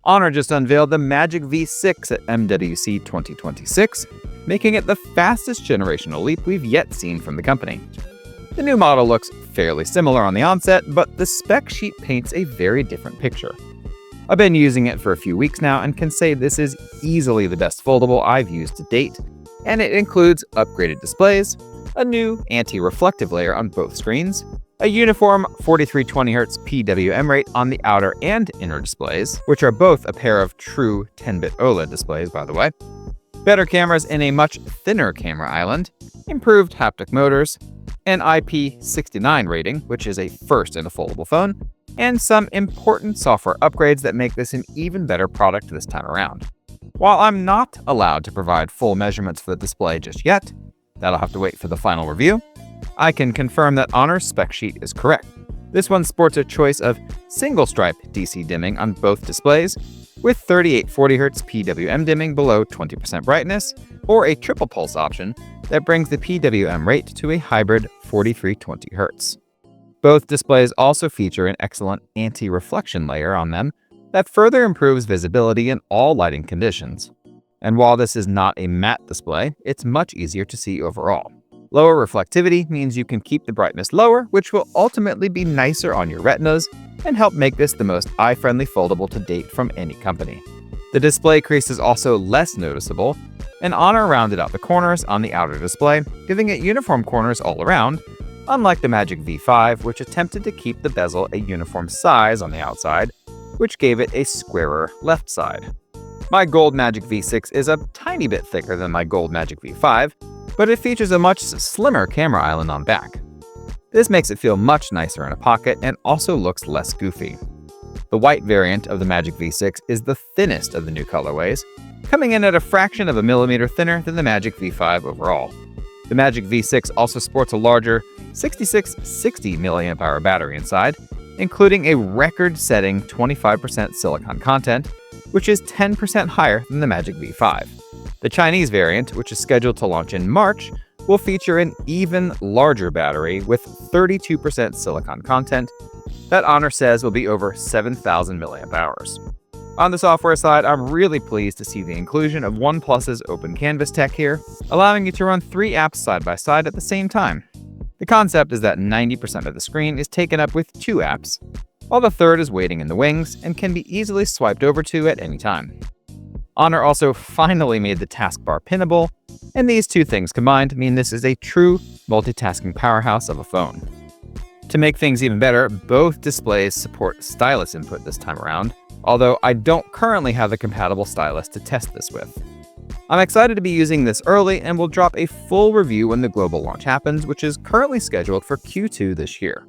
Honor just unveiled the Magic V6 at MWC 2026, making it the fastest generational leap we've yet seen from the company. The new model looks fairly similar on the onset, but the spec sheet paints a very different picture. I've been using it for a few weeks now and can say this is easily the best foldable I've used to date, and it includes upgraded displays, a new anti-reflective layer on both screens, a uniform 4320Hz PWM rate on the outer and inner displays, which are both a pair of true 10-bit OLED displays, by the way, better cameras in a much thinner camera island, improved haptic motors, an IP69 rating, which is a first in a foldable phone, and some important software upgrades that make this an even better product this time around. While I'm not allowed to provide full measurements for the display just yet, that'll have to wait for the final review, I can confirm that Honor's spec sheet is correct. This one sports a choice of single-stripe DC dimming on both displays, with 3840Hz PWM dimming below 20% brightness, or a triple pulse option that brings the PWM rate to a hybrid 4320Hz. Both displays also feature an excellent anti-reflection layer on them that further improves visibility in all lighting conditions. And while this is not a matte display, it's much easier to see overall. Lower reflectivity means you can keep the brightness lower, which will ultimately be nicer on your retinas and help make this the most eye-friendly foldable to date from any company. The display crease is also less noticeable, and Honor rounded out the corners on the outer display, giving it uniform corners all around, unlike the Magic V5, which attempted to keep the bezel a uniform size on the outside, which gave it a squarer left side. My gold Magic V6 is a tiny bit thicker than my gold Magic V5, but it features a much slimmer camera island on back. This makes it feel much nicer in a pocket and also looks less goofy. The white variant of the Magic V6 is the thinnest of the new colorways, coming in at a fraction of a millimeter thinner than the Magic V5 overall. The Magic V6 also sports a larger 6660 mAh battery inside, including a record-setting 25% silicon content, which is 10% higher than the Magic V5. The Chinese variant, which is scheduled to launch in March, will feature an even larger battery with 32% silicon content that Honor says will be over 7,000 mAh. On the software side, I'm really pleased to see the inclusion of OnePlus's Open Canvas tech here, allowing you to run 3 apps side by side at the same time. The concept is that 90% of the screen is taken up with 2 apps, while the third is waiting in the wings and can be easily swiped over to at any time. Honor also finally made the taskbar pinnable, and these two things combined mean this is a true multitasking powerhouse of a phone. To make things even better, both displays support stylus input this time around, although I don't currently have the compatible stylus to test this with. I'm excited to be using this early and will drop a full review when the global launch happens, which is currently scheduled for Q2 this year.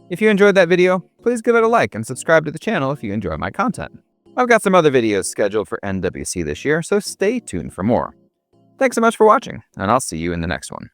If you enjoyed that video, please give it a like and subscribe to the channel if you enjoy my content. I've got some other videos scheduled for MWC this year, so stay tuned for more. Thanks so much for watching, and I'll see you in the next one.